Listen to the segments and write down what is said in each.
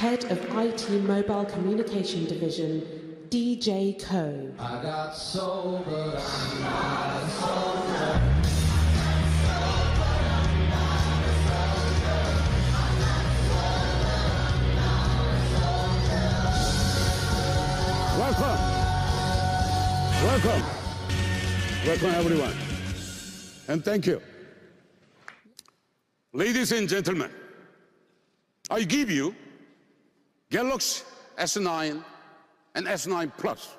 Head of IT Mobile Communication Division, DJ Co. I got soul, but I'm not a soldier. Welcome everyone, and thank you. Ladies and gentlemen, I give you Galaxy S9 and S9 Plus.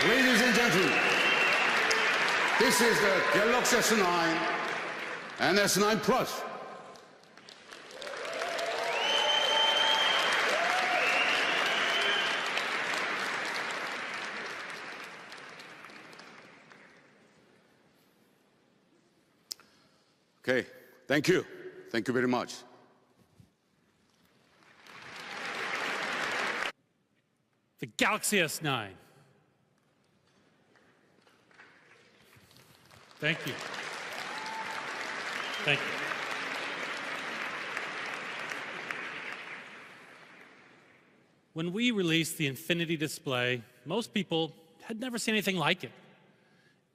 Ladies and gentlemen, this is the Galaxy S9 and S9 Plus. Okay, thank you. Thank you very much. The Galaxy S9. Thank you. Thank you. When we released the Infinity display, most people had never seen anything like it.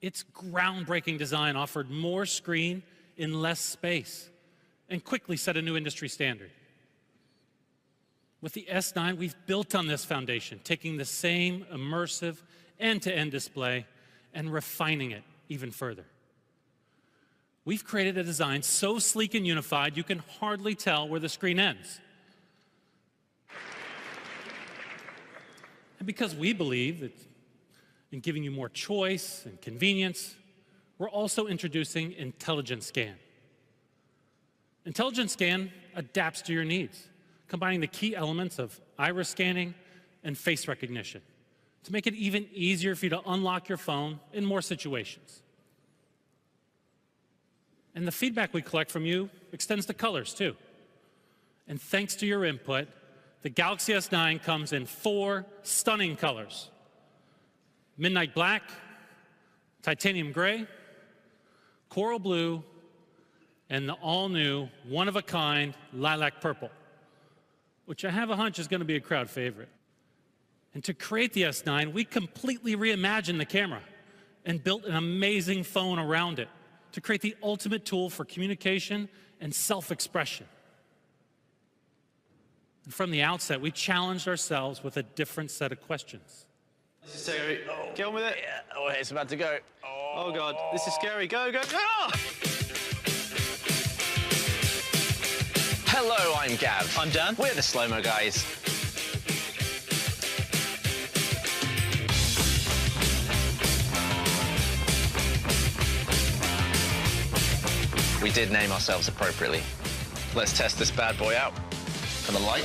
Its groundbreaking design offered more screen in less space and quickly set a new industry standard. With the S9, we've built on this foundation, taking the same immersive end-to-end display and refining it even further. We've created a design so sleek and unified, you can hardly tell where the screen ends. And because we believe that in giving you more choice and convenience, we're also introducing Intelligent Scan. Intelligent Scan adapts to your needs, combining the key elements of iris scanning and face recognition to make it even easier for you to unlock your phone in more situations. And the feedback we collect from you extends to colors, too. And thanks to your input, the Galaxy S9 comes in 4 stunning colors: midnight black, titanium gray, coral blue, and the all-new, one-of-a-kind lilac purple, which I have a hunch is going to be a crowd favorite. And to create the S9, we completely reimagined the camera and built an amazing phone around it to create the ultimate tool for communication and self-expression. And from the outset, we challenged ourselves with a different set of questions. This is scary. Get on with it. Yeah. Oh, it's about to go. Oh, God. This is scary. Go, go, go! Hello, I'm Gav. I'm Dan. We're the Slow-Mo Guys. We did name ourselves appropriately. Let's test this bad boy out. For the light?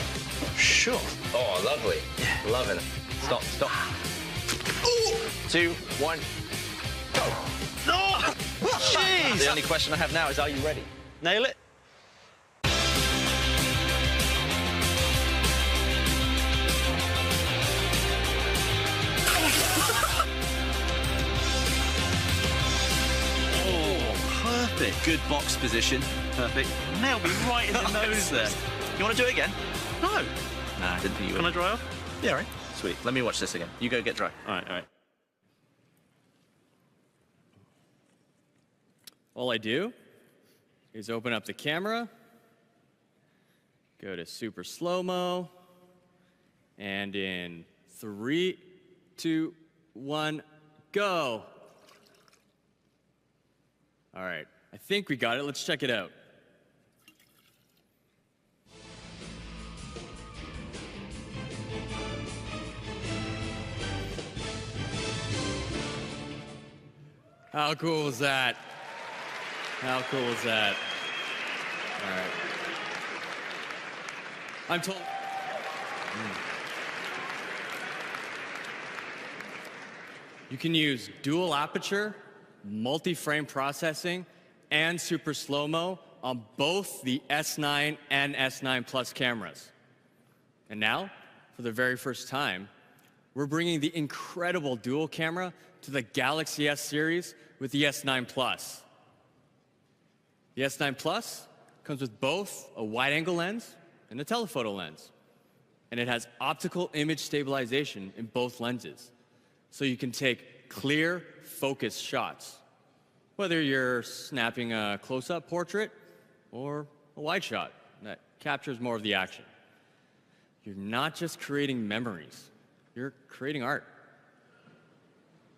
Sure. Oh, lovely. Yeah. Loving it. Stop, stop. Ooh. 2, 1, go. No! Jeez! The only question I have now is, are you ready? Nail it. Perfect. Good box position. Perfect. Nailed me right in the nose there. You want to do it again? No. No, I didn't think you would. Can I dry off? Yeah, right. Sweet. Let me watch this again. You go get dry. All right, all right. All I do is open up the camera, go to super slow-mo, and in 3, 2, 1, go. All right, I think we got it. Let's check it out. How cool was that? How cool was that? All right. I'm told. You can use dual aperture, multi-frame processing, and super slow-mo on both the S9 and S9 Plus cameras. And now, for the very first time, we're bringing the incredible dual camera to the Galaxy S series with the S9 Plus. The S9 Plus comes with both a wide-angle lens and a telephoto lens. And it has optical image stabilization in both lenses. So you can take clear, focused shots, whether you're snapping a close-up portrait or a wide shot that captures more of the action. You're not just creating memories, you're creating art.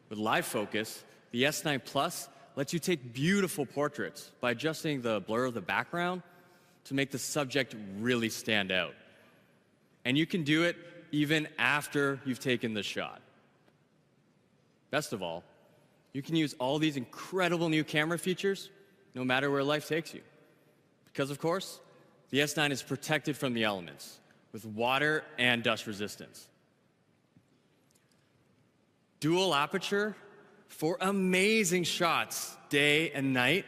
With live focus, the S9 Plus lets you take beautiful portraits by adjusting the blur of the background to make the subject really stand out. And you can do it even after you've taken the shot. Best of all, you can use all these incredible new camera features no matter where life takes you. Because, of course, the S9 is protected from the elements with water and dust resistance. Dual aperture for amazing shots day and night.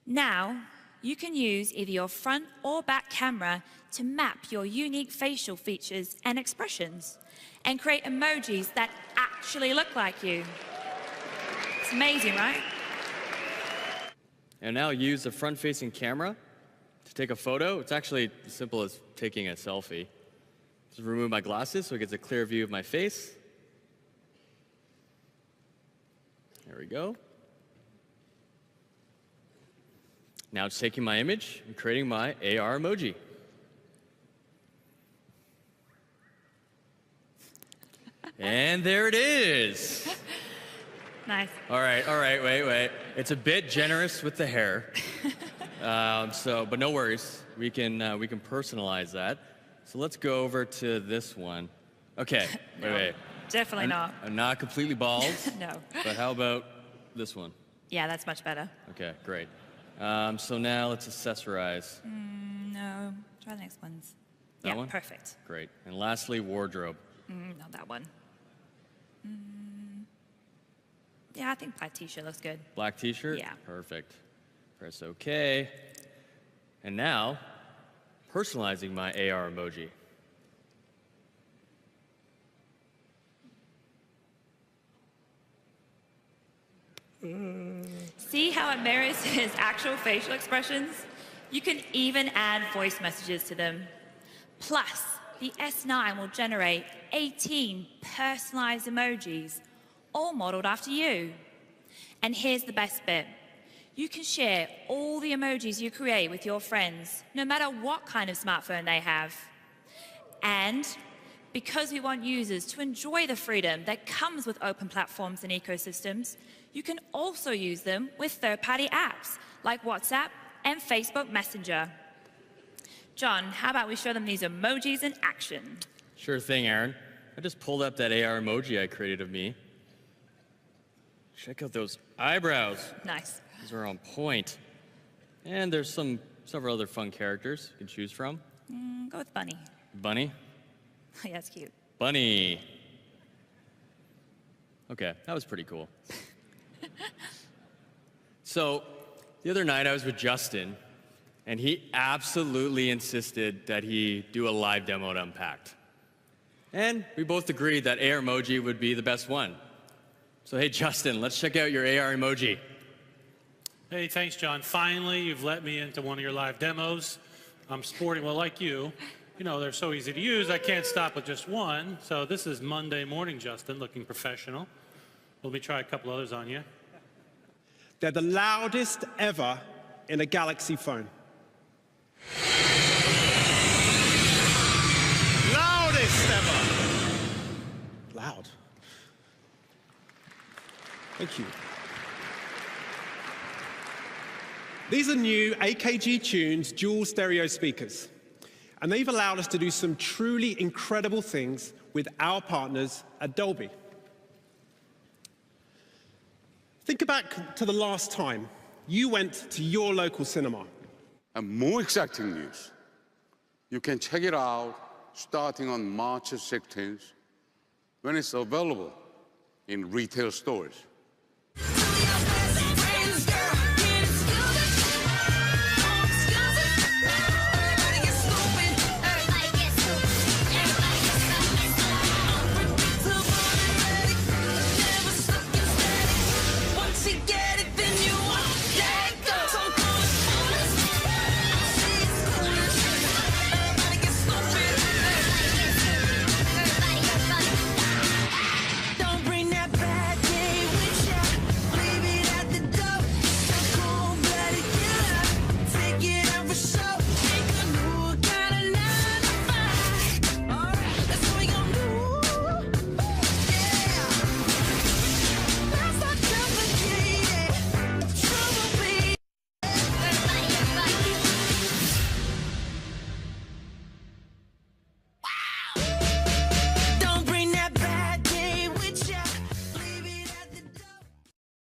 Now, you can use either your front or back camera to map your unique facial features and expressions and create emojis that actually look like you. It's amazing, right? And now use the front-facing camera to take a photo. It's actually as simple as taking a selfie. Just remove my glasses so it gets a clear view of my face. There we go. Now it's taking my image and creating my AR emoji. And there it is. Nice. All right, wait. It's a bit generous with the hair. But no worries. We can personalize that. So let's go over to this one. Okay, wait. Definitely not. I'm not completely bald. No. But how about this one? Yeah, that's much better. Okay, great. So now let's accessorize. No, try the next ones. That yeah, one? Perfect. Great. And lastly, wardrobe. Not that one. Yeah, I think black t-shirt looks good. Black t-shirt? Yeah. Perfect. Press OK. And now, personalizing my AR emoji. See how it mirrors his actual facial expressions? You can even add voice messages to them. Plus, the S9 will generate 18 personalized emojis, all modeled after you. And here's the best bit. You can share all the emojis you create with your friends, no matter what kind of smartphone they have. And because we want users to enjoy the freedom that comes with open platforms and ecosystems, you can also use them with third-party apps like WhatsApp and Facebook Messenger. John, how about we show them these emojis in action? Sure thing, Aaron. I just pulled up that AR emoji I created of me. Check out those eyebrows. Nice. These are on point. And there's several other fun characters you can choose from. Go with Bunny. Bunny? Yeah, that's cute. Bunny. Okay, that was pretty cool. So, the other night I was with Justin, and he absolutely insisted that he do a live demo at Unpacked. And we both agreed that AR emoji would be the best one. So hey, Justin, let's check out your AR emoji. Hey, thanks, John. Finally, you've let me into one of your live demos. I'm sporting, well, like you know, they're so easy to use, I can't stop with just one. So this is Monday morning, Justin, looking professional. Let me try a couple others on you. They're the loudest ever in a Galaxy phone. Loudest ever. Loud. Thank you. These are new AKG Tunes dual stereo speakers, and they've allowed us to do some truly incredible things with our partners at Dolby. Think back to the last time you went to your local cinema. And more exciting news. You can check it out starting on March 16th when it's available in retail stores.